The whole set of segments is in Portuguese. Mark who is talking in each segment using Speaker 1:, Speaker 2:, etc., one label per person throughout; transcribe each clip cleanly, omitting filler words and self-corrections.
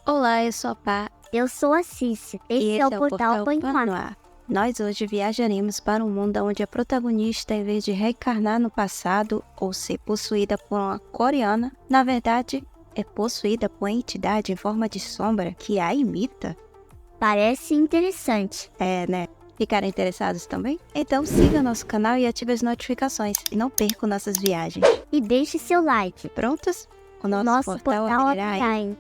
Speaker 1: Olá, eu sou a Pá.
Speaker 2: Eu sou a Cícia. Esse é o Portal Panquanoar.
Speaker 1: Nós hoje viajaremos para um mundo onde a protagonista, em vez de reencarnar no passado ou ser possuída por uma coreana, na verdade, é possuída por uma entidade em forma de sombra que a imita.
Speaker 2: Parece interessante.
Speaker 1: É, né? Ficaram interessados também? Então siga nosso canal e ative as notificações. E não perca nossas viagens.
Speaker 2: E deixe seu like.
Speaker 1: Prontos? O
Speaker 2: Nosso portal
Speaker 1: abrirá,
Speaker 2: abrirá,
Speaker 1: hein?
Speaker 2: hein?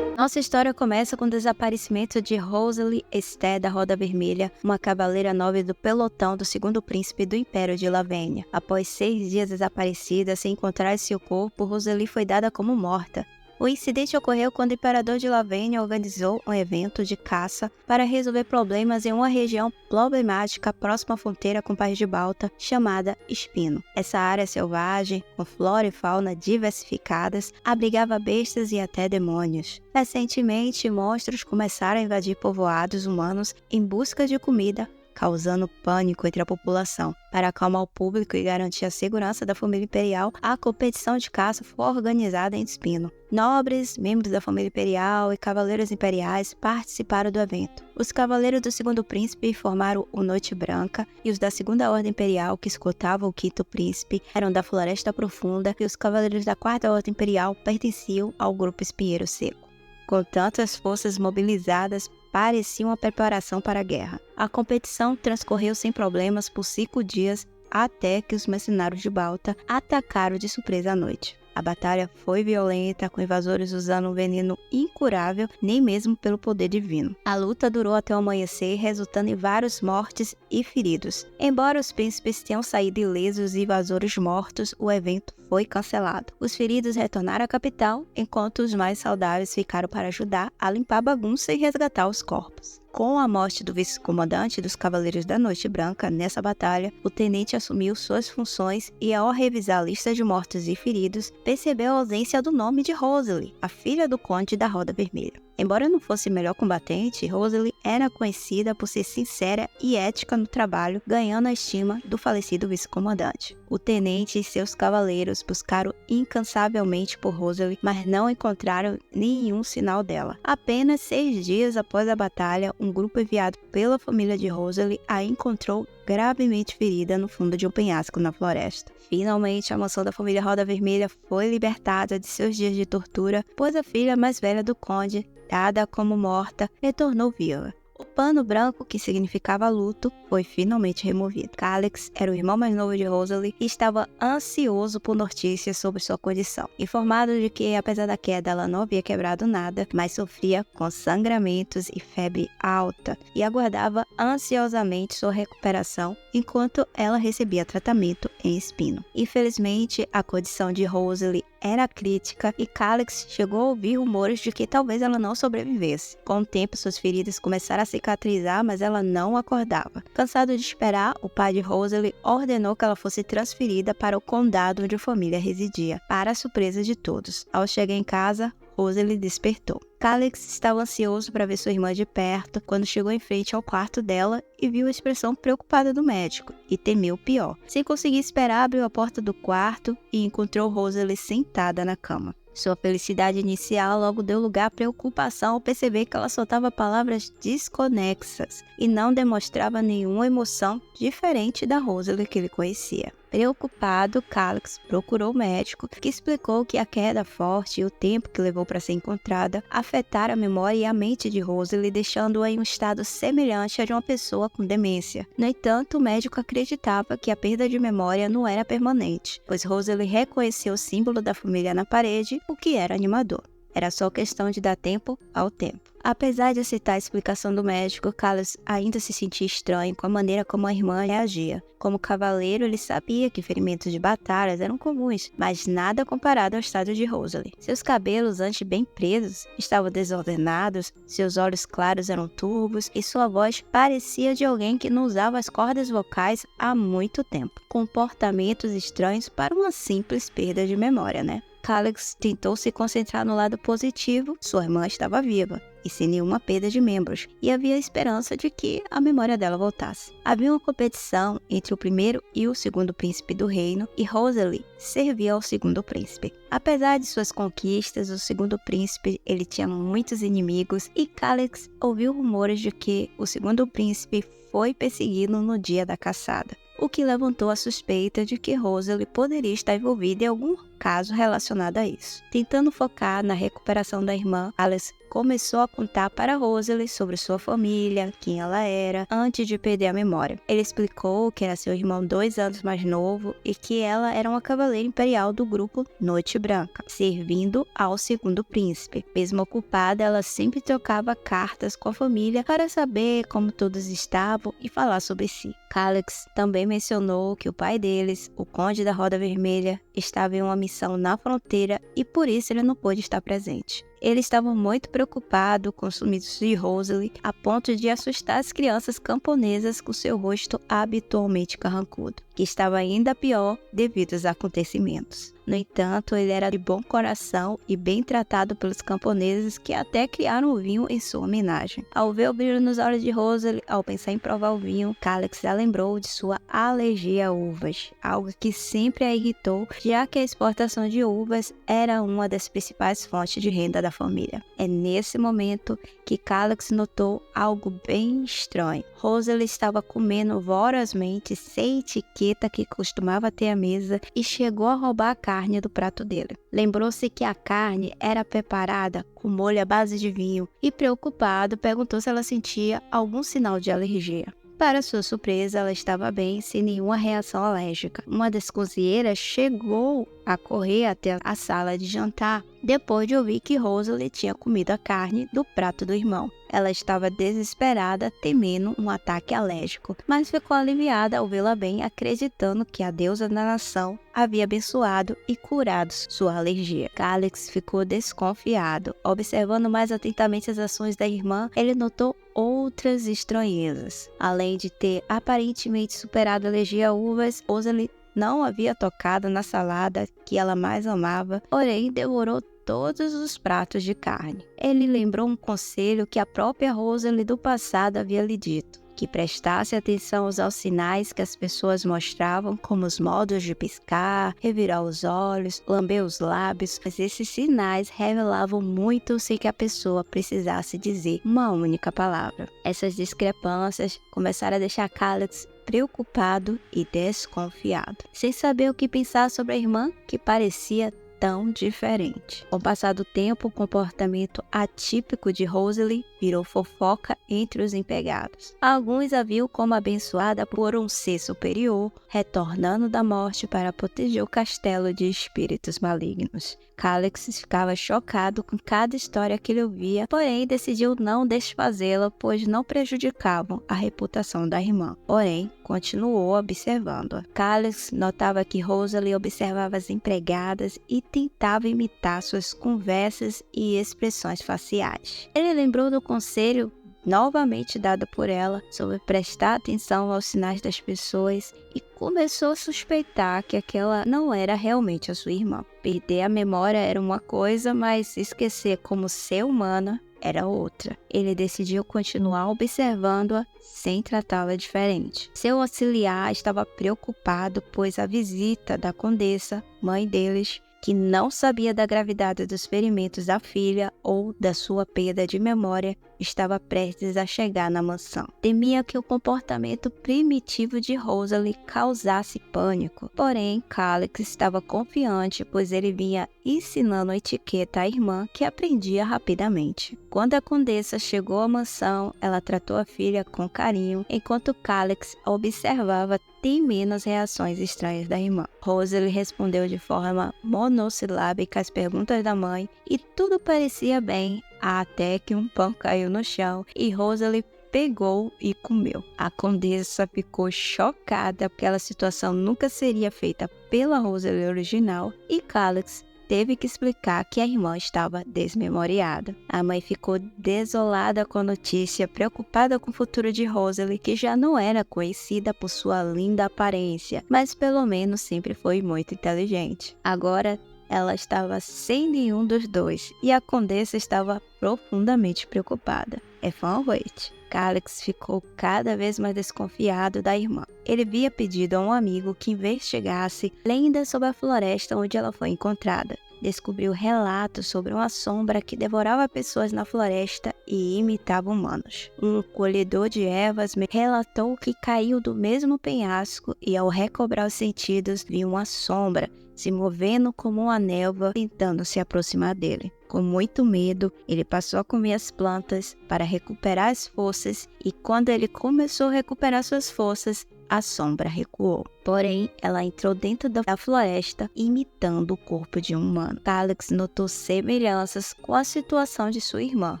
Speaker 1: Nossa história começa com o desaparecimento de Rosalie Esther da Roda Vermelha, uma cavaleira nobre do pelotão do segundo príncipe do Império de Lavênia. Após 6 dias desaparecida, sem encontrar seu corpo, Rosalie foi dada como morta. O incidente ocorreu quando o Imperador de Lavênia organizou um evento de caça para resolver problemas em uma região problemática próxima à fronteira com o País de Balta, chamada Espino. Essa área selvagem, com flora e fauna diversificadas, abrigava bestas e até demônios. Recentemente, monstros começaram a invadir povoados humanos em busca de comida, causando pânico entre a população. Para acalmar o público e garantir a segurança da família imperial, a competição de caça foi organizada em Espino. Nobres, membros da família imperial e cavaleiros imperiais participaram do evento. Os cavaleiros do segundo príncipe formaram o Noite Branca e os da segunda ordem imperial, que escoltavam o quinto príncipe, eram da Floresta Profunda, e os cavaleiros da quarta ordem imperial pertenciam ao grupo Espinheiro Seco. Com tantas forças mobilizadas, parecia uma preparação para a guerra. A competição transcorreu sem problemas por 5 dias, até que os mercenários de Balta atacaram de surpresa à noite. A batalha foi violenta, com invasores usando um veneno incurável, nem mesmo pelo poder divino. A luta durou até o amanhecer, resultando em várias mortes e feridos. Embora os príncipes tenham saído ilesos e invasores mortos, o evento foi cancelado. Os feridos retornaram à capital, enquanto os mais saudáveis ficaram para ajudar a limpar a bagunça e resgatar os corpos. Com a morte do vice-comandante dos Cavaleiros da Noite Branca nessa batalha, o tenente assumiu suas funções e, ao revisar a lista de mortos e feridos, percebeu a ausência do nome de Rosalie, a filha do Conde da Roda Vermelha. Embora não fosse melhor combatente, Rosalie era conhecida por ser sincera e ética no trabalho, ganhando a estima do falecido vice-comandante. O tenente e seus cavaleiros buscaram incansavelmente por Rosalie, mas não encontraram nenhum sinal dela. Apenas 6 dias após a batalha, um grupo enviado pela família de Rosalie a encontrou gravemente ferida no fundo de um penhasco na floresta. Finalmente, a mansão da família Roda Vermelha foi libertada de seus dias de tortura, pois a filha mais velha do conde, dada como morta, retornou viva. O pano branco, que significava luto, foi finalmente removido. Calix era o irmão mais novo de Rosalie e estava ansioso por notícias sobre sua condição. Informado de que, apesar da queda, ela não havia quebrado nada, mas sofria com sangramentos e febre alta, e aguardava ansiosamente sua recuperação, enquanto ela recebia tratamento em Espino. Infelizmente, a condição de Rosalie era crítica e Calix chegou a ouvir rumores de que talvez ela não sobrevivesse. Com o tempo, suas feridas começaram a cicatrizar, mas ela não acordava. Cansado de esperar, o pai de Rosalie ordenou que ela fosse transferida para o condado onde a família residia, para a surpresa de todos. Ao chegar em casa, Rosalie despertou. Calix estava ansioso para ver sua irmã de perto quando chegou em frente ao quarto dela e viu a expressão preocupada do médico e temeu o pior. Sem conseguir esperar, abriu a porta do quarto e encontrou Rosalie sentada na cama. Sua felicidade inicial logo deu lugar à preocupação ao perceber que ela soltava palavras desconexas e não demonstrava nenhuma emoção diferente da Rosalie que ele conhecia. Preocupado, Calix procurou o médico, que explicou que a queda forte e o tempo que levou para ser encontrada afetaram a memória e a mente de Rosalie, deixando-a em um estado semelhante a de uma pessoa com demência. No entanto, o médico acreditava que a perda de memória não era permanente, pois Rosalie reconheceu o símbolo da família na parede, o que era animador. Era só questão de dar tempo ao tempo. Apesar de aceitar a explicação do médico, Calix ainda se sentia estranho com a maneira como a irmã reagia. Como cavaleiro, ele sabia que ferimentos de batalhas eram comuns, mas nada comparado ao estado de Rosalie. Seus cabelos, antes bem presos, estavam desordenados, seus olhos claros eram turvos e sua voz parecia de alguém que não usava as cordas vocais há muito tempo. Comportamentos estranhos para uma simples perda de memória, né? Calix tentou se concentrar no lado positivo. Sua irmã estava viva e sem nenhuma perda de membros, e havia esperança de que a memória dela voltasse. Havia uma competição entre o primeiro e o segundo príncipe do reino, e Rosalie servia ao segundo príncipe. Apesar de suas conquistas, o segundo príncipe ele tinha muitos inimigos, e Calix ouviu rumores de que o segundo príncipe foi perseguido no dia da caçada, o que levantou a suspeita de que Rosalie poderia estar envolvida em algum caso relacionado a isso. Tentando focar na recuperação da irmã, Calix começou a contar para Rosalie sobre sua família, quem ela era, antes de perder a memória. Ele explicou que era seu irmão 2 anos mais novo e que ela era uma cavaleira imperial do grupo Noite Branca, servindo ao segundo príncipe. Mesmo ocupada, ela sempre trocava cartas com a família para saber como todos estavam e falar sobre si. Calix também mencionou que o pai deles, o Conde da Roda Vermelha, estava em uma missão na fronteira e por isso ele não pôde estar presente. Ele estava muito preocupado com os sumiços de Rosalie, a ponto de assustar as crianças camponesas com seu rosto habitualmente carrancudo, que estava ainda pior devido aos acontecimentos. No entanto, ele era de bom coração e bem tratado pelos camponeses, que até criaram o vinho em sua homenagem. Ao ver o brilho nos olhos de Rosalie, ao pensar em provar o vinho, Calix a lembrou de sua alergia a uvas, algo que sempre a irritou, já que a exportação de uvas era uma das principais fontes de renda da família. É nesse momento que Calix notou algo bem estranho. Rosalie estava comendo vorazmente, sem etiqueta que costumava ter à mesa, e chegou a roubar a carne do prato dele. Lembrou-se que a carne era preparada com molho à base de vinho e, preocupado, perguntou se ela sentia algum sinal de alergia. Para sua surpresa, ela estava bem, sem nenhuma reação alérgica. Uma das cozinheiras chegou a correr até a sala de jantar depois de ouvir que Rosalie tinha comido a carne do prato do irmão. Ela estava desesperada, temendo um ataque alérgico, mas ficou aliviada ao vê-la bem, acreditando que a deusa da nação havia abençoado e curado sua alergia. Calix ficou desconfiado. Observando mais atentamente as ações da irmã, ele notou outras estranhezas. Além de ter aparentemente superado a alergia a uvas, Rosalie não havia tocado na salada que ela mais amava, porém devorou todos os pratos de carne. Ele lembrou um conselho que a própria Rosalie do passado havia lhe dito, que prestasse atenção aos sinais que as pessoas mostravam, como os modos de piscar, revirar os olhos, lamber os lábios, mas esses sinais revelavam muito sem que a pessoa precisasse dizer uma única palavra. Essas discrepâncias começaram a deixar Calix preocupado e desconfiado, sem saber o que pensar sobre a irmã que parecia tão diferente. Com o passar do tempo, o comportamento atípico de Rosalie virou fofoca entre os empregados. Alguns a viam como abençoada por um ser superior, retornando da morte para proteger o castelo de espíritos malignos. Calix ficava chocado com cada história que ele ouvia, porém decidiu não desfazê-la, pois não prejudicavam a reputação da irmã. Porém, continuou observando-a. Calix notava que Rosalie observava as empregadas e tentava imitar suas conversas e expressões faciais. Ele lembrou do conselho novamente dado por ela sobre prestar atenção aos sinais das pessoas e começou a suspeitar que aquela não era realmente a sua irmã. Perder a memória era uma coisa, mas esquecer como ser humana era outra. Ele decidiu continuar observando-a sem tratá-la diferente. Seu auxiliar estava preocupado, pois a visita da condessa, mãe deles, que não sabia da gravidade dos ferimentos da filha ou da sua perda de memória, estava prestes a chegar na mansão. Temia que o comportamento primitivo de Rosalie causasse pânico. Porém, Calix estava confiante, pois ele vinha ensinando a etiqueta à irmã, que aprendia rapidamente. Quando a condessa chegou à mansão, ela tratou a filha com carinho, enquanto Calix a observava, temendo as reações estranhas da irmã. Rosalie respondeu de forma monossilábica às perguntas da mãe e tudo parecia bem, até que um pão caiu no chão e Rosalie pegou e comeu. A condessa ficou chocada porque aquela situação nunca seria feita pela Rosalie original e Calix teve que explicar que a irmã estava desmemoriada. A mãe ficou desolada com a notícia, preocupada com o futuro de Rosalie, que já não era conhecida por sua linda aparência, mas pelo menos sempre foi muito inteligente. Agora, ela estava sem nenhum dos dois e a condessa estava profundamente preocupada. Efenweit, Calix ficou cada vez mais desconfiado da irmã. Ele havia pedido a um amigo que investigasse lendas sobre a floresta onde ela foi encontrada. Descobriu relatos sobre uma sombra que devorava pessoas na floresta e imitava humanos. Um colhedor de ervas me relatou que caiu do mesmo penhasco e, ao recobrar os sentidos, viu uma sombra se movendo como uma névoa tentando se aproximar dele. Com muito medo, ele passou a comer as plantas para recuperar as forças e, quando ele começou a recuperar suas forças, a sombra recuou. Porém, ela entrou dentro da floresta, imitando o corpo de um humano. Calix notou semelhanças com a situação de sua irmã,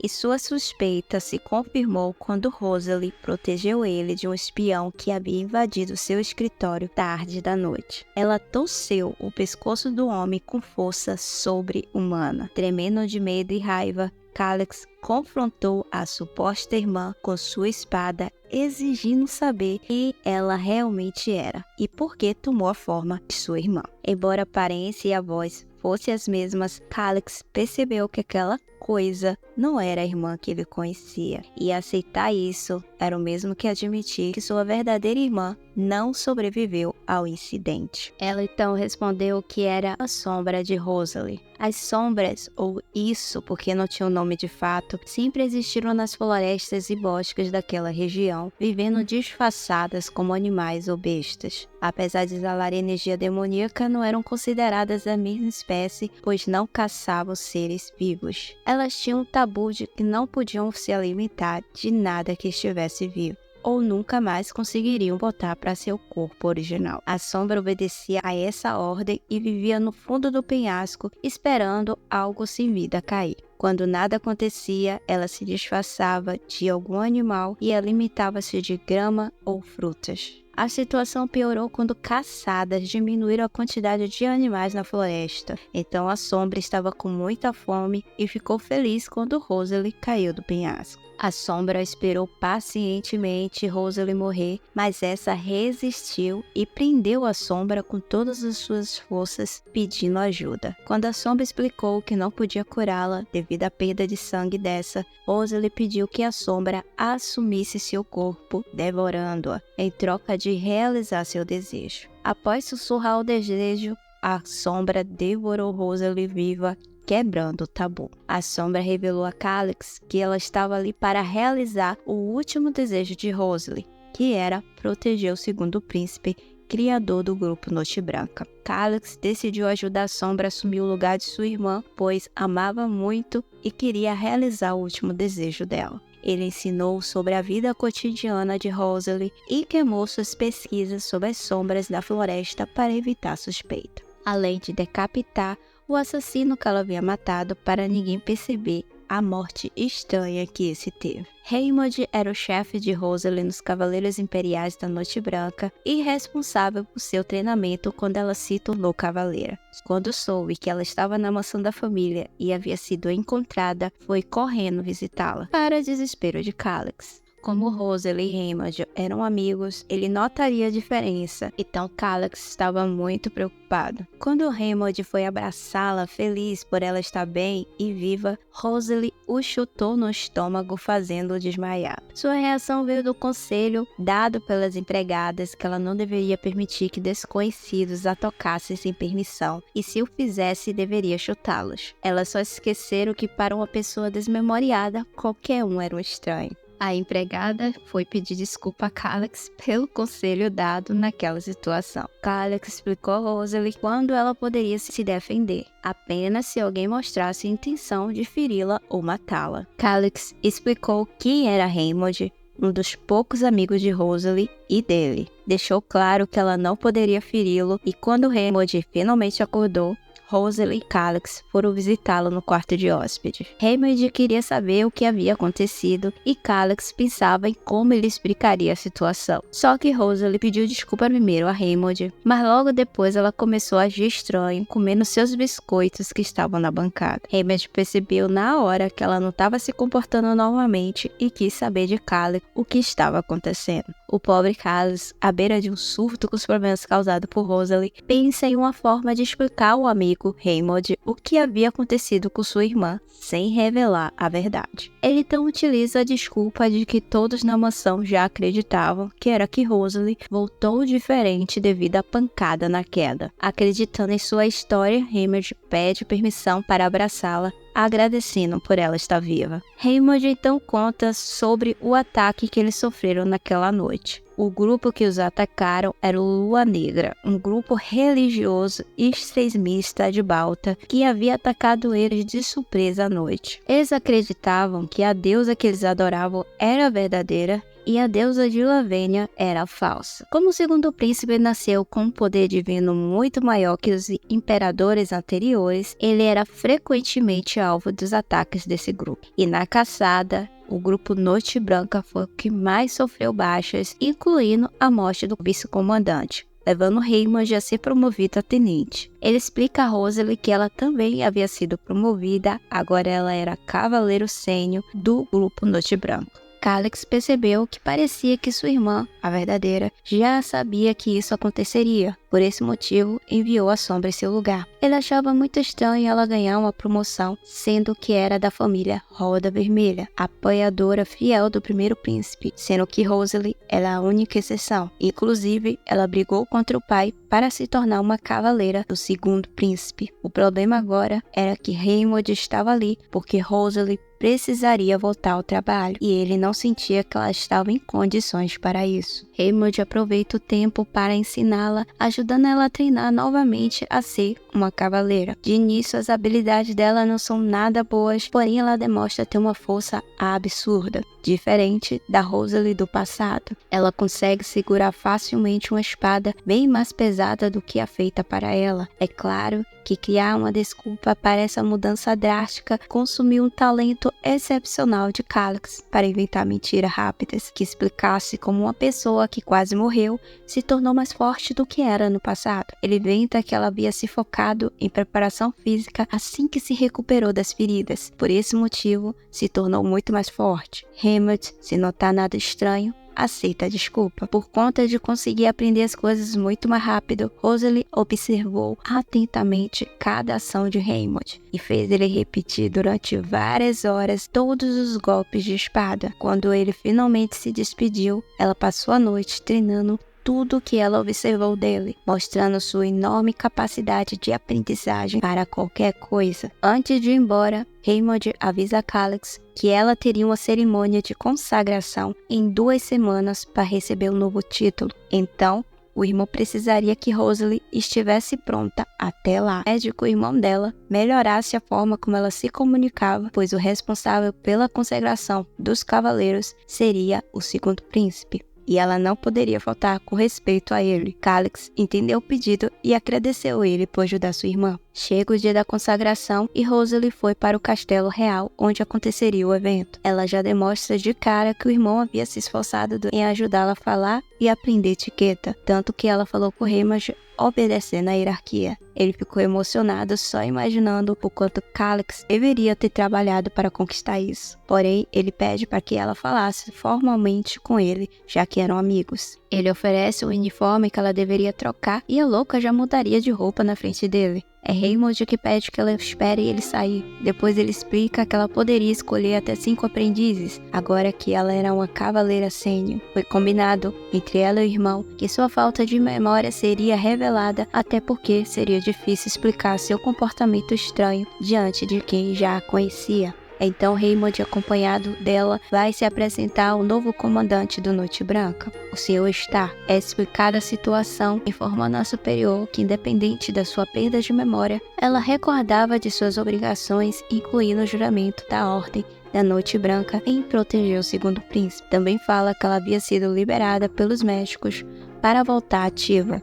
Speaker 1: e sua suspeita se confirmou quando Rosalie protegeu ele de um espião que havia invadido seu escritório tarde da noite. Ela torceu o pescoço do homem com força sobre-humana. Tremendo de medo e raiva, Calix confrontou a suposta irmã com sua espada, exigindo saber quem ela realmente era e por que tomou a forma de sua irmã. Embora a aparência e a voz fossem as mesmas, Calix percebeu que aquela coisa não era a irmã que ele conhecia, e aceitar isso era o mesmo que admitir que sua verdadeira irmã não sobreviveu ao incidente. Ela então respondeu que era a sombra de Rosalie. As sombras, ou isso porque não tinha um nome de fato, sempre existiram nas florestas e bosques daquela região, vivendo disfarçadas como animais ou bestas. Apesar de exalar energia demoníaca, não eram consideradas da mesma espécie, pois não caçavam seres vivos. Elas tinham um tabu de que não podiam se alimentar de nada que estivesse vivo, ou nunca mais conseguiriam voltar para seu corpo original. A sombra obedecia a essa ordem e vivia no fundo do penhasco, esperando algo sem vida cair. Quando nada acontecia, ela se disfarçava de algum animal e alimentava-se de grama ou frutas. A situação piorou quando caçadas diminuíram a quantidade de animais na floresta. Então a sombra estava com muita fome e ficou feliz quando Rosalie caiu do penhasco. A sombra esperou pacientemente Rosalie morrer, mas essa resistiu e prendeu a sombra com todas as suas forças, pedindo ajuda. Quando a sombra explicou que não podia curá-la devido à perda de sangue dessa, Rosalie pediu que a sombra assumisse seu corpo, devorando-a, em troca de realizar seu desejo. Após sussurrar o desejo, a sombra devorou Rosalie viva, quebrando o tabu. A sombra revelou a Calix que ela estava ali para realizar o último desejo de Rosalie, que era proteger o segundo príncipe, criador do grupo Noite Branca. Calix decidiu ajudar a sombra a assumir o lugar de sua irmã, pois amava muito e queria realizar o último desejo dela. Ele ensinou sobre a vida cotidiana de Rosalie e queimou suas pesquisas sobre as sombras da floresta para evitar suspeita, além de decapitar o assassino que ela havia matado para ninguém perceber a morte estranha que esse teve. Raymond era o chefe de Rosalie nos Cavaleiros Imperiais da Noite Branca e responsável por seu treinamento quando ela se tornou cavaleira. Quando soube que ela estava na mansão da família e havia sido encontrada, foi correndo visitá-la, para desespero de Calix. Como Rosalie e Raymond eram amigos, ele notaria a diferença, então Calix estava muito preocupado. Quando Raymond foi abraçá-la, feliz por ela estar bem e viva, Rosalie o chutou no estômago, fazendo-o desmaiar. Sua reação veio do conselho dado pelas empregadas que ela não deveria permitir que desconhecidos a tocassem sem permissão, e se o fizesse, deveria chutá-los. Elas só esqueceram que para uma pessoa desmemoriada, qualquer um era um estranho. A empregada foi pedir desculpa a Calix pelo conselho dado naquela situação. Calix explicou a Rosalie quando ela poderia se defender, apenas se alguém mostrasse a intenção de feri-la ou matá-la. Calix explicou quem era Raymond, um dos poucos amigos de Rosalie e dele. Deixou claro que ela não poderia feri-lo e quando Raymond finalmente acordou, Rosalie e Calix foram visitá-lo no quarto de hóspede. Raymond queria saber o que havia acontecido e Calix pensava em como ele explicaria a situação. Só que Rosalie pediu desculpa primeiro a Raymond, mas logo depois ela começou a agir estranho, comendo seus biscoitos que estavam na bancada. Raymond percebeu na hora que ela não estava se comportando normalmente e quis saber de Calix o que estava acontecendo. O pobre Carlos, à beira de um surto com os problemas causados por Rosalie, pensa em uma forma de explicar ao amigo Raymond o que havia acontecido com sua irmã, sem revelar a verdade. Ele então utiliza a desculpa de que todos na mansão já acreditavam que era que Rosalie voltou diferente devido à pancada na queda. Acreditando em sua história, Raymond pede permissão para abraçá-la, agradecendo por ela estar viva. Raymond então conta sobre o ataque que eles sofreram naquela noite. O grupo que os atacaram era o Lua Negra, um grupo religioso extremista de Balta que havia atacado eles de surpresa à noite. Eles acreditavam que a deusa que eles adoravam era verdadeira e a deusa de Lavênia era falsa. Como o segundo príncipe nasceu com um poder divino muito maior que os imperadores anteriores, ele era frequentemente alvo dos ataques desse grupo. E na caçada, o grupo Noite Branca foi o que mais sofreu baixas, incluindo a morte do vice-comandante, levando Raymond a ser promovido a tenente. Ele explica a Rosalie que ela também havia sido promovida, agora ela era cavaleiro sênior do grupo Noite Branca. Calix percebeu que parecia que sua irmã, a verdadeira, já sabia que isso aconteceria. Por esse motivo, enviou a Sombra em seu lugar. Ele achava muito estranho ela ganhar uma promoção, sendo que era da família Roda Vermelha, apoiadora fiel do primeiro príncipe, sendo que Rosalie era a única exceção. Inclusive, ela brigou contra o pai para se tornar uma cavaleira do segundo príncipe. O problema agora era que Raymond estava ali, porque Rosalie precisaria voltar ao trabalho, e ele não sentia que ela estava em condições para isso. Raymond aproveita o tempo para ensiná-la, ajudando ela a treinar novamente a ser uma cavaleira. De início, as habilidades dela não são nada boas, porém ela demonstra ter uma força absurda, diferente da Rosalie do passado. Ela consegue segurar facilmente uma espada bem mais pesada do que a feita para ela. É claro que criar uma desculpa para essa mudança drástica consumiu um talento excepcional de Calix para inventar mentiras rápidas que explicasse como uma pessoa que quase morreu se tornou mais forte do que era no passado. Ele inventa que ela havia se focado em preparação física assim que se recuperou das feridas. Por esse motivo, se tornou muito mais forte. Raymond, sem notar nada estranho, aceita a desculpa. Por conta de conseguir aprender as coisas muito mais rápido, Rosalie observou atentamente cada ação de Raymond e fez ele repetir durante várias horas todos os golpes de espada. Quando ele finalmente se despediu, ela passou a noite treinando tudo o que ela observou dele, mostrando sua enorme capacidade de aprendizagem para qualquer coisa. Antes de ir embora, Raymond avisa Calix que ela teria uma cerimônia de consagração em 2 semanas para receber um novo título. Então, o irmão precisaria que Rosalie estivesse pronta até lá. Pede que o irmão dela melhorasse a forma como ela se comunicava, pois o responsável pela consagração dos cavaleiros seria o segundo príncipe, e ela não poderia faltar com respeito a ele. Calix entendeu o pedido e agradeceu ele por ajudar sua irmã. Chega o dia da consagração e Rosalie foi para o castelo real, onde aconteceria o evento. Ela já demonstra de cara que o irmão havia se esforçado em ajudá-la a falar e aprender etiqueta, tanto que ela falou com Raymond obedecendo à hierarquia. Ele ficou emocionado só imaginando o quanto Calix deveria ter trabalhado para conquistar isso. Porém, ele pede para que ela falasse formalmente com ele, já que eram amigos. Ele oferece o uniforme que ela deveria trocar e a louca já mudaria de roupa na frente dele. É Raymond que pede que ela espere ele sair. Depois ele explica que ela poderia escolher até 5 aprendizes, agora que ela era uma cavaleira sênior. Foi combinado entre ela e o irmão que sua falta de memória seria revelada, até porque seria difícil explicar seu comportamento estranho diante de quem já a conhecia. Então Raymond, acompanhado dela, vai se apresentar ao novo comandante do Noite Branca, o Sr. Star. É explicada a situação, informando a superior que, independente da sua perda de memória, ela recordava de suas obrigações, incluindo o juramento da Ordem da Noite Branca em proteger o segundo príncipe. Também fala que ela havia sido liberada pelos médicos para voltar ativa.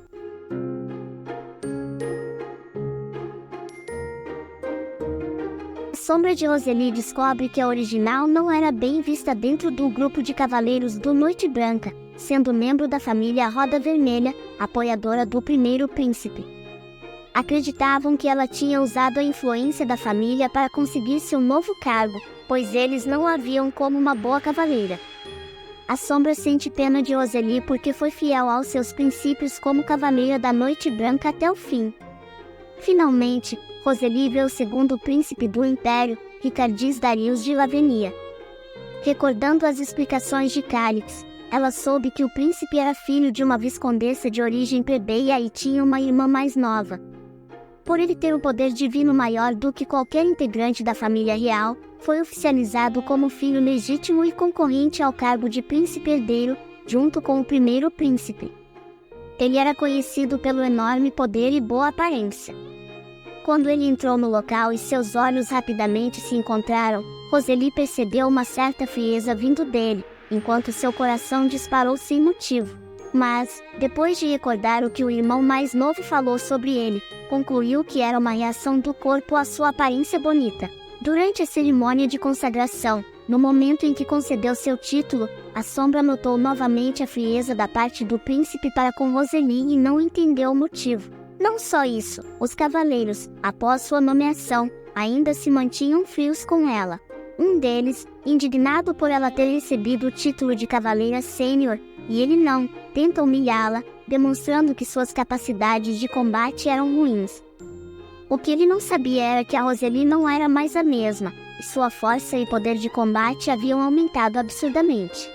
Speaker 2: Sombra de Rosalie descobre que a original não era bem vista dentro do grupo de cavaleiros do Noite Branca, sendo membro da família Roda Vermelha, apoiadora do primeiro príncipe. Acreditavam que ela tinha usado a influência da família para conseguir seu novo cargo, pois eles não a viam como uma boa cavaleira. A sombra sente pena de Roseli porque foi fiel aos seus princípios como Cavaleira da Noite Branca até o fim. Finalmente, Roseli vê o segundo príncipe do Império, Ricardis Darius de Lavenia. Recordando as explicações de Calix, ela soube que o príncipe era filho de uma viscondessa de origem plebeia e tinha uma irmã mais nova. Por ele ter um poder divino maior do que qualquer integrante da família real, foi oficializado como filho legítimo e concorrente ao cargo de príncipe herdeiro, junto com o primeiro príncipe. Ele era conhecido pelo enorme poder e boa aparência. Quando ele entrou no local e seus olhos rapidamente se encontraram, Roseli percebeu uma certa frieza vindo dele, enquanto seu coração disparou sem motivo. Mas, depois de recordar o que o irmão mais novo falou sobre ele, concluiu que era uma reação do corpo à sua aparência bonita. Durante a cerimônia de consagração, no momento em que concedeu seu título, a sombra notou novamente a frieza da parte do príncipe para com Roseli e não entendeu o motivo. Não só isso, os cavaleiros, após sua nomeação, ainda se mantinham frios com ela. Um deles, indignado por ela ter recebido o título de cavaleira sênior, e ele não, tenta humilhá-la, demonstrando que suas capacidades de combate eram ruins. O que ele não sabia era que a Roseli não era mais a mesma, e sua força e poder de combate haviam aumentado absurdamente.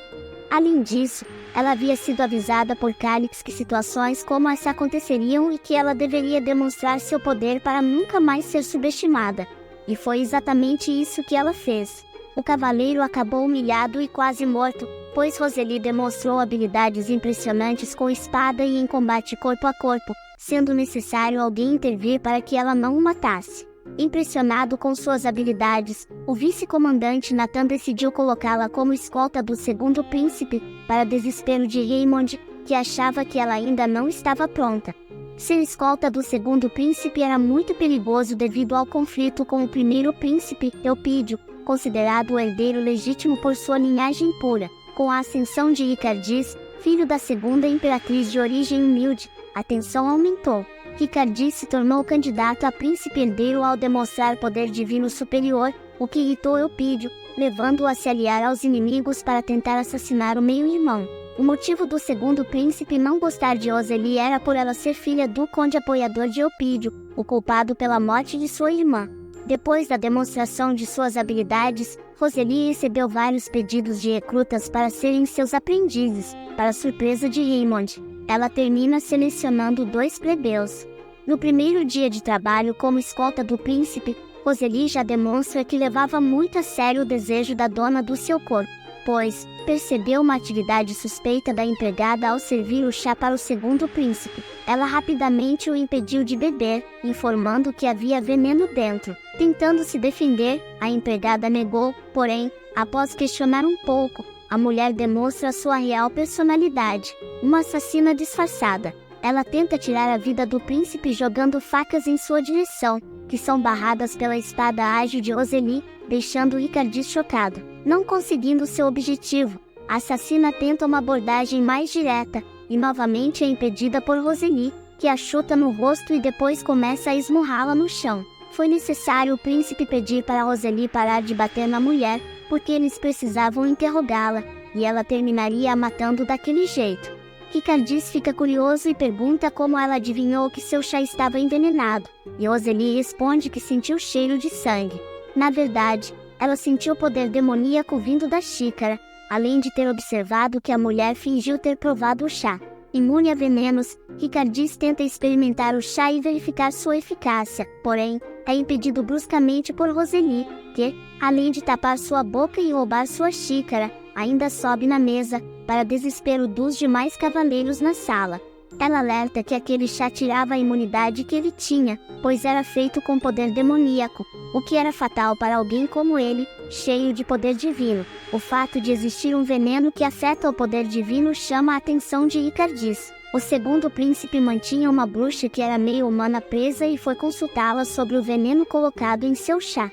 Speaker 2: Além disso, ela havia sido avisada por Calix que situações como essa aconteceriam e que ela deveria demonstrar seu poder para nunca mais ser subestimada. E foi exatamente isso que ela fez. O cavaleiro acabou humilhado e quase morto, pois Roseli demonstrou habilidades impressionantes com espada e em combate corpo a corpo, sendo necessário alguém intervir para que ela não o matasse. Impressionado com suas habilidades, o vice-comandante Nathan decidiu colocá-la como escolta do segundo príncipe, para desespero de Raymond, que achava que ela ainda não estava pronta. Ser escolta do segundo príncipe era muito perigoso devido ao conflito com o primeiro príncipe, Eupídio, considerado o herdeiro legítimo por sua linhagem pura. Com a ascensão de Ricardis, filho da segunda imperatriz de origem humilde, a tensão aumentou. Ricardis se tornou candidato a príncipe herdeiro ao demonstrar poder divino superior, o que irritou Eupídio, levando-o a se aliar aos inimigos para tentar assassinar o meio-irmão. O motivo do segundo príncipe não gostar de Roseli era por ela ser filha do conde apoiador de Eupídio, o culpado pela morte de sua irmã. Depois da demonstração de suas habilidades, Roseli recebeu vários pedidos de recrutas para serem seus aprendizes, para surpresa de Raymond. Ela termina selecionando 2 plebeus. No primeiro dia de trabalho como escolta do príncipe, Roseli já demonstra que levava muito a sério o desejo da dona do seu corpo, pois percebeu uma atividade suspeita da empregada ao servir o chá para o segundo príncipe. Ela rapidamente o impediu de beber, informando que havia veneno dentro. Tentando se defender, a empregada negou, porém, após questionar um pouco, a mulher demonstra sua real personalidade, uma assassina disfarçada. Ela tenta tirar a vida do príncipe jogando facas em sua direção, que são barradas pela espada ágil de Roseli, deixando Ricardis chocado. Não conseguindo seu objetivo, a assassina tenta uma abordagem mais direta, e novamente é impedida por Roseli, que a chuta no rosto e depois começa a esmurrá-la no chão. Foi necessário o príncipe pedir para Roseli parar de bater na mulher, porque eles precisavam interrogá-la, e ela terminaria a matando daquele jeito. Ricardis fica curioso e pergunta como ela adivinhou que seu chá estava envenenado, e Roseli responde que sentiu cheiro de sangue. Na verdade, ela sentiu o poder demoníaco vindo da xícara, além de ter observado que a mulher fingiu ter provado o chá. Imune a venenos, Ricardis tenta experimentar o chá e verificar sua eficácia, porém, é impedido bruscamente por Roseli, que, além de tapar sua boca e roubar sua xícara, ainda sobe na mesa, para desespero dos demais cavaleiros na sala. Ela alerta que aquele chá tirava a imunidade que ele tinha, pois era feito com poder demoníaco, o que era fatal para alguém como ele, cheio de poder divino. O fato de existir um veneno que afeta o poder divino chama a atenção de Ricardis. O segundo príncipe mantinha uma bruxa que era meio humana presa e foi consultá-la sobre o veneno colocado em seu chá.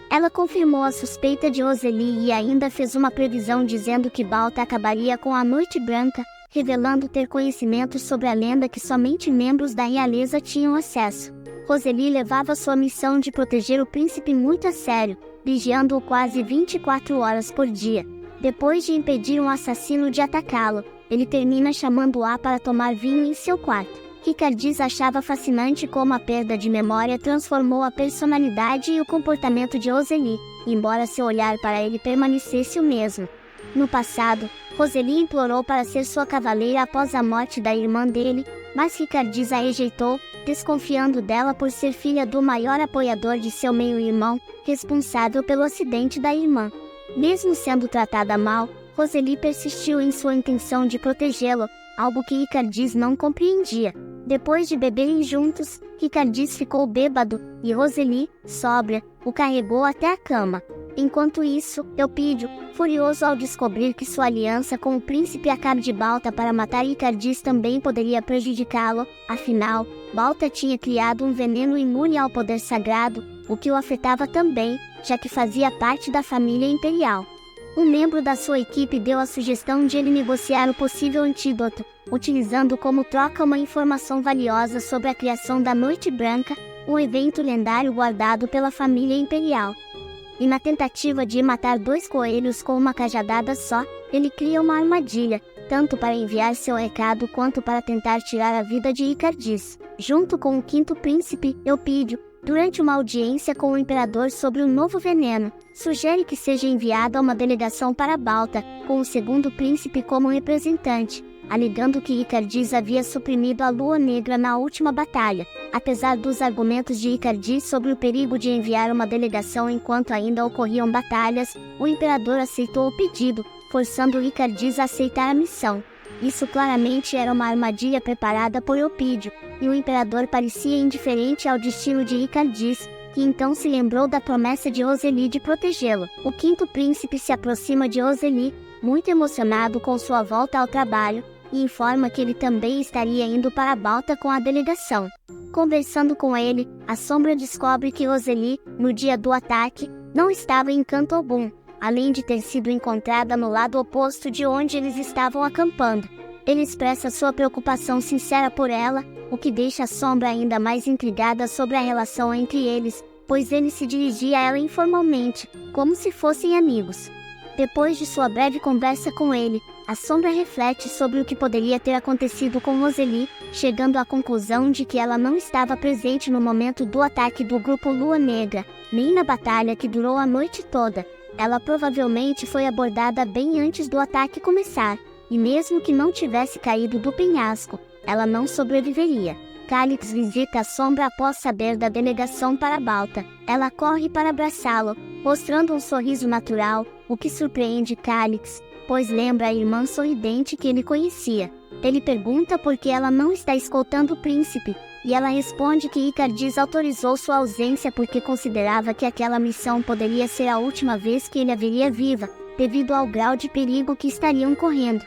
Speaker 2: Ela confirmou a suspeita de Roseli e ainda fez uma previsão dizendo que Balta acabaria com a Noite Branca, revelando ter conhecimentos sobre a lenda que somente membros da realeza tinham acesso. Roseli levava sua missão de proteger o príncipe muito a sério, vigiando-o quase 24 horas por dia. Depois de impedir um assassino de atacá-lo, ele termina chamando-a para tomar vinho em seu quarto. Ricardis achava fascinante como a perda de memória transformou a personalidade e o comportamento de Rosalie, embora seu olhar para ele permanecesse o mesmo. No passado, Rosalie implorou para ser sua cavaleira após a morte da irmã dele, mas Ricardis a rejeitou, desconfiando dela por ser filha do maior apoiador de seu meio-irmão, responsável pelo acidente da irmã. Mesmo sendo tratada mal, Rosalie persistiu em sua intenção de protegê-lo, algo que Ricardis não compreendia. Depois de beberem juntos, Ricardis ficou bêbado, e Rosalie, sóbria, o carregou até a cama. Enquanto isso, Eupídio, furioso ao descobrir que sua aliança com o príncipe Acab de Balta para matar Ricardis também poderia prejudicá-lo, afinal, Balta tinha criado um veneno imune ao poder sagrado, o que o afetava também, já que fazia parte da família imperial. Um membro da sua equipe deu a sugestão de ele negociar o possível antídoto, utilizando como troca uma informação valiosa sobre a criação da Noite Branca, um evento lendário guardado pela família imperial. E na tentativa de matar 2 coelhos com uma cajadada só, ele cria uma armadilha, tanto para enviar seu recado quanto para tentar tirar a vida de Ricardis. Junto com o 5º príncipe, Eupídio, durante uma audiência com o imperador sobre o novo veneno, sugere que seja enviada uma delegação para Balta, com o 2º príncipe como representante, alegando que Ricardis havia suprimido a Lua Negra na última batalha. Apesar dos argumentos de Ricardis sobre o perigo de enviar uma delegação enquanto ainda ocorriam batalhas, o imperador aceitou o pedido, forçando Ricardis a aceitar a missão. Isso claramente era uma armadilha preparada por Eupídio, e o imperador parecia indiferente ao destino de Ricardis, que então se lembrou da promessa de Rosalie de protegê-lo. O 5º príncipe se aproxima de Rosalie, muito emocionado com sua volta ao trabalho, e informa que ele também estaria indo para Balta com a delegação. Conversando com ele, a Sombra descobre que Rosalie, no dia do ataque, não estava em canto algum, além de ter sido encontrada no lado oposto de onde eles estavam acampando. Ele expressa sua preocupação sincera por ela, o que deixa a Sombra ainda mais intrigada sobre a relação entre eles, pois ele se dirigia a ela informalmente, como se fossem amigos. Depois de sua breve conversa com ele, a Sombra reflete sobre o que poderia ter acontecido com Rosalie, chegando à conclusão de que ela não estava presente no momento do ataque do grupo Lua Negra, nem na batalha que durou a noite toda. Ela provavelmente foi abordada bem antes do ataque começar, e mesmo que não tivesse caído do penhasco, ela não sobreviveria. Calix visita a Sombra após saber da delegação para Balta. Ela corre para abraçá-lo, mostrando um sorriso natural, o que surpreende Calix, pois lembra a irmã sorridente que ele conhecia. Ele pergunta por que ela não está escoltando o príncipe, e ela responde que Ricardis autorizou sua ausência porque considerava que aquela missão poderia ser a última vez que ele a veria viva, devido ao grau de perigo que estariam correndo.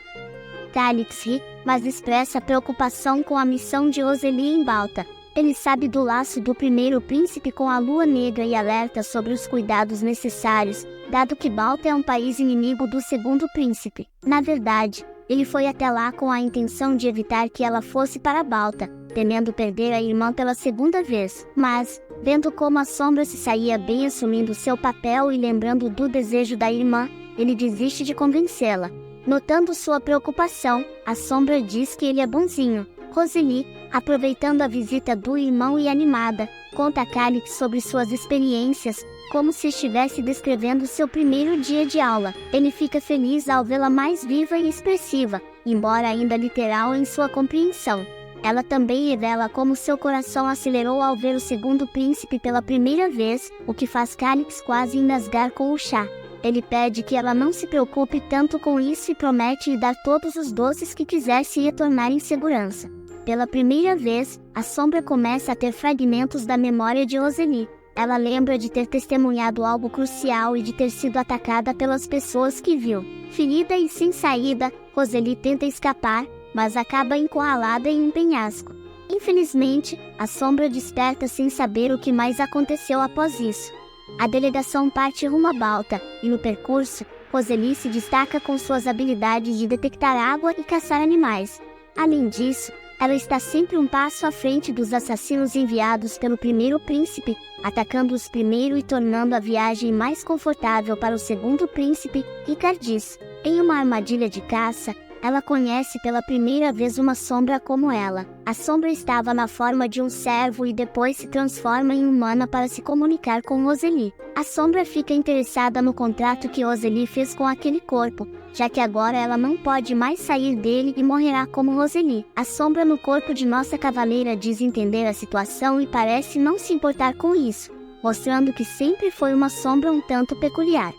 Speaker 2: Calix ri, mas expressa preocupação com a missão de Rosalie em Balta. Ele sabe do laço do 1º príncipe com a Lua Negra e alerta sobre os cuidados necessários, dado que Balta é um país inimigo do 2º príncipe. Na verdade, ele foi até lá com a intenção de evitar que ela fosse para Balta, temendo perder a irmã pela 2ª vez. Mas, vendo como a Sombra se saía bem assumindo seu papel e lembrando do desejo da irmã, ele desiste de convencê-la. Notando sua preocupação, a Sombra diz que ele é bonzinho. Rosalie, aproveitando a visita do irmão e animada, conta a Calix sobre suas experiências, como se estivesse descrevendo seu primeiro dia de aula. Ele fica feliz ao vê-la mais viva e expressiva, embora ainda literal em sua compreensão. Ela também revela como seu coração acelerou ao ver o 2º príncipe pela primeira vez, o que faz Calix quase engasgar com o chá. Ele pede que ela não se preocupe tanto com isso e promete lhe dar todos os doces que quiser se retornar em segurança. Pela primeira vez, a Sombra começa a ter fragmentos da memória de Rosalie. Ela lembra de ter testemunhado algo crucial e de ter sido atacada pelas pessoas que viu. Ferida e sem saída, Rosalie tenta escapar, mas acaba encurralada em um penhasco. Infelizmente, a Sombra desperta sem saber o que mais aconteceu após isso. A delegação parte rumo a Balta, e no percurso, Rosalie se destaca com suas habilidades de detectar água e caçar animais. Além disso, ela está sempre um passo à frente dos assassinos enviados pelo 1º príncipe, atacando-os primeiro e tornando a viagem mais confortável para o segundo príncipe, Ricardis. Em uma armadilha de caça, ela conhece pela primeira vez uma sombra como ela. A sombra estava na forma de um servo e depois se transforma em humana para se comunicar com Rosalie. A sombra fica interessada no contrato que Rosalie fez com aquele corpo, já que agora ela não pode mais sair dele e morrerá como Rosalie. A sombra no corpo de nossa cavaleira diz entender a situação e parece não se importar com isso, mostrando que sempre foi uma sombra um tanto peculiar.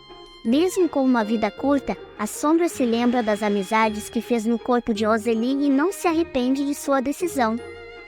Speaker 2: Mesmo com uma vida curta, a sombra se lembra das amizades que fez no corpo de Rosalie e não se arrepende de sua decisão.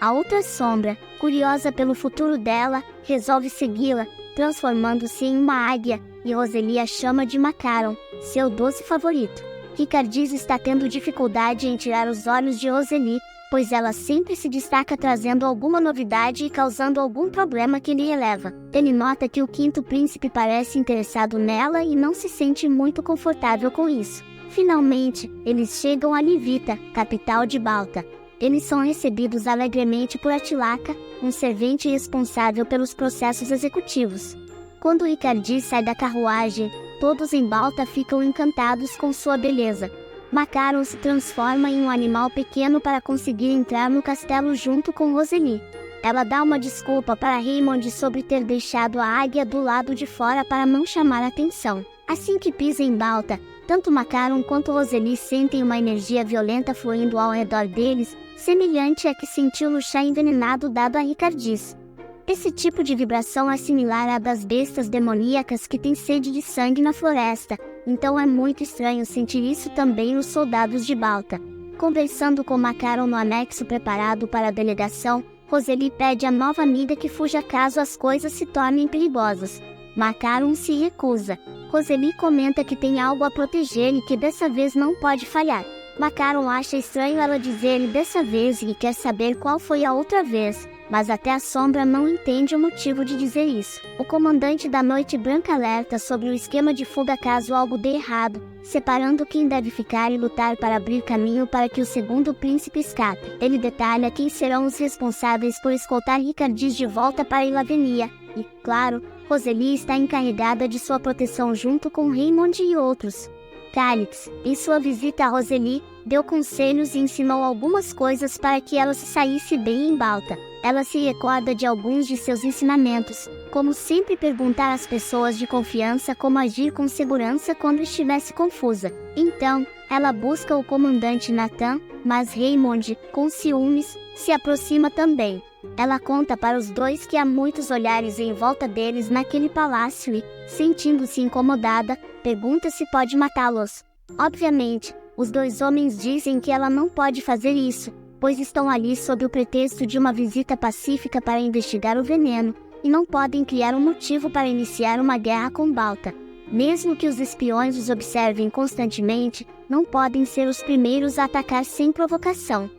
Speaker 2: A outra sombra, curiosa pelo futuro dela, resolve segui-la, transformando-se em uma águia, e Rosalie a chama de Macaron, seu doce favorito. Ricardis está tendo dificuldade em tirar os olhos de Rosalie, pois ela sempre se destaca trazendo alguma novidade e causando algum problema que lhe eleva. Ele nota que o quinto príncipe parece interessado nela e não se sente muito confortável com isso. Finalmente, eles chegam a Livita, capital de Balta. Eles são recebidos alegremente por Atilaca, um servente responsável pelos processos executivos. Quando Ricardis sai da carruagem, todos em Balta ficam encantados com sua beleza. Macaron se transforma em um animal pequeno para conseguir entrar no castelo junto com Rosalie. Ela dá uma desculpa para Raymond sobre ter deixado a águia do lado de fora para não chamar atenção. Assim que pisa em Balta, tanto Macaron quanto Rosalie sentem uma energia violenta fluindo ao redor deles, semelhante à que sentiu no chá envenenado dado a Ricardis. Esse tipo de vibração é similar à das bestas demoníacas que têm sede de sangue na floresta, então é muito estranho sentir isso também nos soldados de Balta. Conversando com Macaron no anexo preparado para a delegação, Rosalie pede à nova amiga que fuja caso as coisas se tornem perigosas. Macaron se recusa. Rosalie comenta que tem algo a proteger e que dessa vez não pode falhar. Macaron acha estranho ela dizer dessa vez e quer saber qual foi a outra vez, mas até a sombra não entende o motivo de dizer isso. O comandante da Noite Branca alerta sobre o esquema de fuga caso algo dê errado, separando quem deve ficar e lutar para abrir caminho para que o segundo príncipe escape. Ele detalha quem serão os responsáveis por escoltar Ricardis de volta para Ilavenia, e, claro, Rosalie está encarregada de sua proteção junto com Raymond e outros. Calix, em sua visita a Rosalie, deu conselhos e ensinou algumas coisas para que ela se saísse bem em Balta. Ela se recorda de alguns de seus ensinamentos, como sempre perguntar às pessoas de confiança como agir com segurança quando estivesse confusa. Então, ela busca o comandante Nathan, mas Raymond, com ciúmes, se aproxima também. Ela conta para os dois que há muitos olhares em volta deles naquele palácio e, sentindo-se incomodada, pergunta se pode matá-los. Obviamente, os dois homens dizem que ela não pode fazer isso, pois estão ali sob o pretexto de uma visita pacífica para investigar o veneno, e não podem criar um motivo para iniciar uma guerra com Balta. Mesmo que os espiões os observem constantemente, não podem ser os primeiros a atacar sem provocação.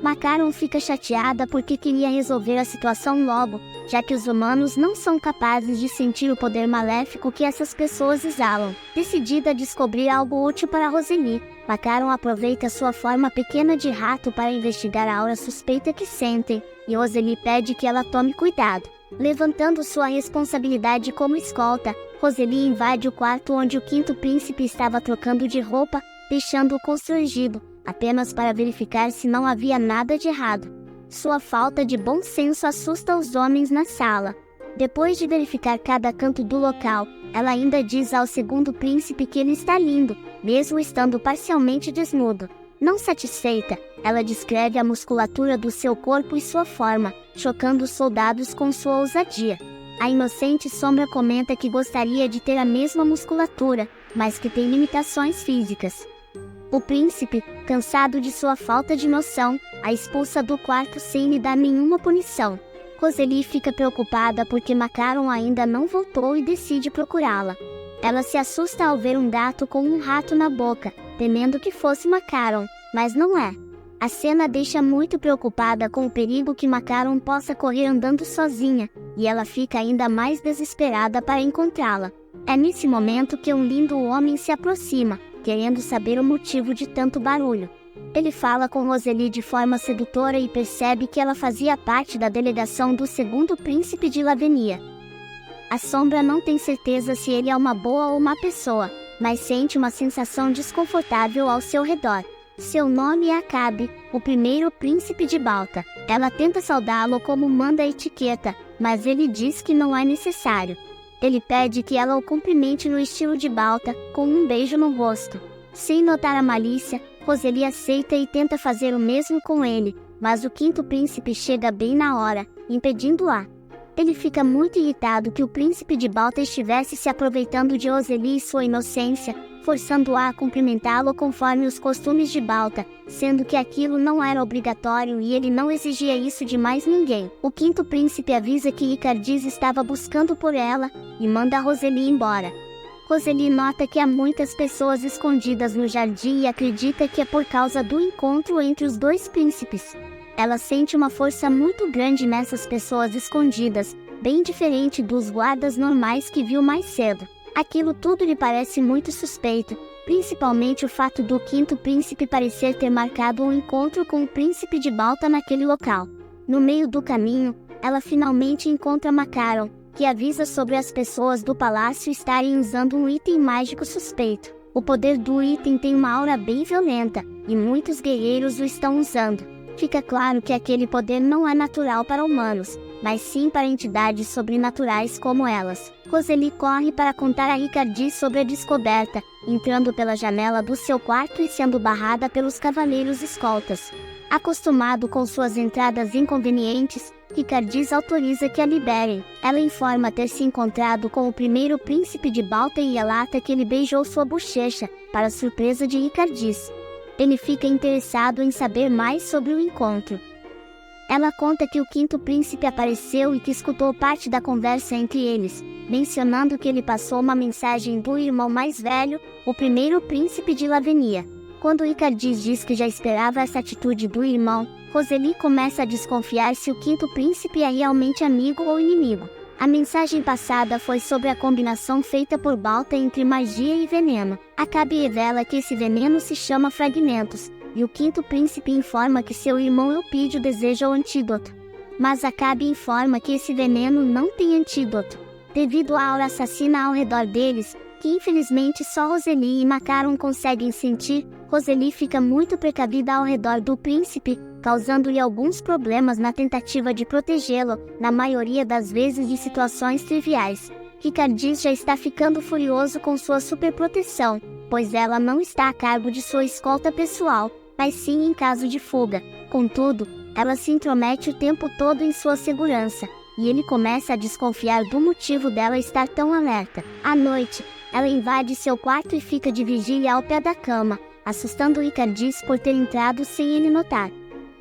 Speaker 2: Macaron fica chateada porque queria resolver a situação logo, já que os humanos não são capazes de sentir o poder maléfico que essas pessoas exalam. Decidida a descobrir algo útil para Rosalie, Macaron aproveita sua forma pequena de rato para investigar a aura suspeita que sentem, e Rosalie pede que ela tome cuidado. Levantando sua responsabilidade como escolta, Rosalie invade o quarto onde o quinto príncipe estava trocando de roupa, deixando-o constrangido, apenas para verificar se não havia nada de errado. Sua falta de bom senso assusta os homens na sala. Depois de verificar cada canto do local, ela ainda diz ao segundo príncipe que ele está lindo, mesmo estando parcialmente desnudo. Não satisfeita, ela descreve a musculatura do seu corpo e sua forma, chocando os soldados com sua ousadia. A inocente sombra comenta que gostaria de ter a mesma musculatura, mas que tem limitações físicas. O príncipe, cansado de sua falta de noção, a expulsa do quarto sem lhe dar nenhuma punição. Rosalie fica preocupada porque Macaron ainda não voltou e decide procurá-la. Ela se assusta ao ver um gato com um rato na boca, temendo que fosse Macaron, mas não é. A cena deixa muito preocupada com o perigo que Macaron possa correr andando sozinha, e ela fica ainda mais desesperada para encontrá-la. É nesse momento que um lindo homem se aproxima, querendo saber o motivo de tanto barulho. Ele fala com Rosalie de forma sedutora e percebe que ela fazia parte da delegação do segundo príncipe de Lavenia. A sombra não tem certeza se ele é uma boa ou má pessoa, mas sente uma sensação desconfortável ao seu redor. Seu nome é Acabe, o primeiro príncipe de Balta. Ela tenta saudá-lo como manda a etiqueta, mas ele diz que não é necessário. Ele pede que ela o cumprimente no estilo de Balta, com um beijo no rosto. Sem notar a malícia, Roseli aceita e tenta fazer o mesmo com ele, mas o quinto príncipe chega bem na hora, impedindo-a. Ele fica muito irritado que o príncipe de Balta estivesse se aproveitando de Roseli e sua inocência, forçando-a a cumprimentá-lo conforme os costumes de Balta, sendo que aquilo não era obrigatório e ele não exigia isso de mais ninguém. O quinto príncipe avisa que Icardis estava buscando por ela e manda Roseli embora. Roseli nota que há muitas pessoas escondidas no jardim e acredita que é por causa do encontro entre os dois príncipes. Ela sente uma força muito grande nessas pessoas escondidas, bem diferente dos guardas normais que viu mais cedo. Aquilo tudo lhe parece muito suspeito, principalmente o fato do quinto príncipe parecer ter marcado um encontro com o príncipe de Balta naquele local. No meio do caminho, ela finalmente encontra Macaron, que avisa sobre as pessoas do palácio estarem usando um item mágico suspeito. O poder do item tem uma aura bem violenta, e muitos guerreiros o estão usando. Fica claro que aquele poder não é natural para humanos, mas sim para entidades sobrenaturais como elas. Roseli corre para contar a Icardis sobre a descoberta, entrando pela janela do seu quarto e sendo barrada pelos cavaleiros escoltas. Acostumado com suas entradas inconvenientes, Icardis autoriza que a liberem. Ela informa ter se encontrado com o primeiro príncipe de Balta e relata que ele beijou sua bochecha, para surpresa de Icardis. Ele fica interessado em saber mais sobre o encontro. Ela conta que o quinto príncipe apareceu e que escutou parte da conversa entre eles, mencionando que ele passou uma mensagem do irmão mais velho, o primeiro príncipe de Lavenia. Quando Icardis diz que já esperava essa atitude do irmão, Roseli começa a desconfiar se o quinto príncipe é realmente amigo ou inimigo. A mensagem passada foi sobre a combinação feita por Balta entre magia e veneno. Acabe revela que esse veneno se chama Fragmentos, e o quinto príncipe informa que seu irmão Eupídio deseja o antídoto. Mas Acabe informa que esse veneno não tem antídoto. Devido à aura assassina ao redor deles, que infelizmente só Roseli e Macaron conseguem sentir, Roseli fica muito precavida ao redor do príncipe, causando-lhe alguns problemas na tentativa de protegê-lo, na maioria das vezes de situações triviais. Icardis já está ficando furioso com sua superproteção, pois ela não está a cargo de sua escolta pessoal, mas sim em caso de fuga. Contudo, ela se intromete o tempo todo em sua segurança, e ele começa a desconfiar do motivo dela estar tão alerta. À noite, ela invade seu quarto e fica de vigília ao pé da cama, assustando Icardis por ter entrado sem ele notar.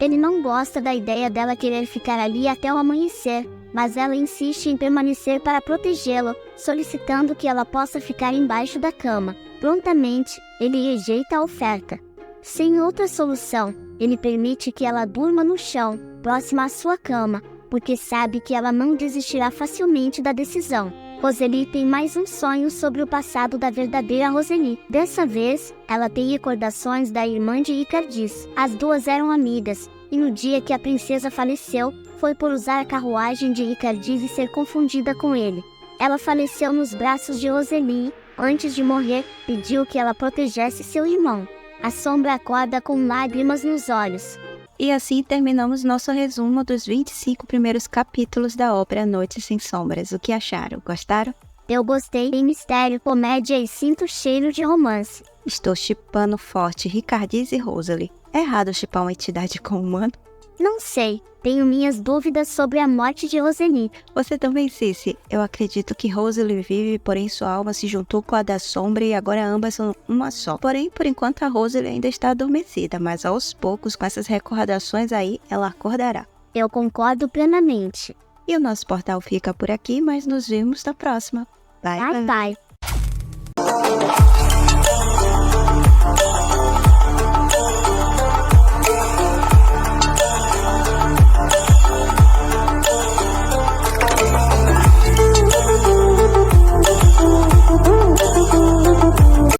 Speaker 2: Ele não gosta da ideia dela querer ficar ali até o amanhecer, mas ela insiste em permanecer para protegê-lo, solicitando que ela possa ficar embaixo da cama. Prontamente, ele rejeita a oferta. Sem outra solução, ele permite que ela durma no chão, próxima à sua cama, porque sabe que ela não desistirá facilmente da decisão. Roseli tem mais um sonho sobre o passado da verdadeira Roseli. Dessa vez, ela tem recordações da irmã de Icardis. As duas eram amigas, e no dia que a princesa faleceu, foi por usar a carruagem de Icardis e ser confundida com ele. Ela faleceu nos braços de Roseli e, antes de morrer, pediu que ela protegesse seu irmão. A sombra acorda com lágrimas nos olhos.
Speaker 1: E assim terminamos nosso resumo dos 25 primeiros capítulos da ópera Noite Sem Sombras. O que acharam? Gostaram?
Speaker 2: Eu gostei. Tem mistério, comédia e sinto cheiro de romance.
Speaker 1: Estou shippando forte Icardis e Roseli. É errado shippar uma entidade com um humano?
Speaker 2: Não sei. Tenho minhas dúvidas sobre a morte de Roseli.
Speaker 1: Você também, Cici. Eu acredito que Roseli vive, porém sua alma se juntou com a da sombra e agora ambas são uma só. Porém, por enquanto a Roseli ainda está adormecida, mas aos poucos, com essas recordações aí, ela acordará.
Speaker 2: Eu concordo plenamente.
Speaker 1: E o nosso portal fica por aqui, mas nos vemos na próxima. Bye,
Speaker 2: Bye.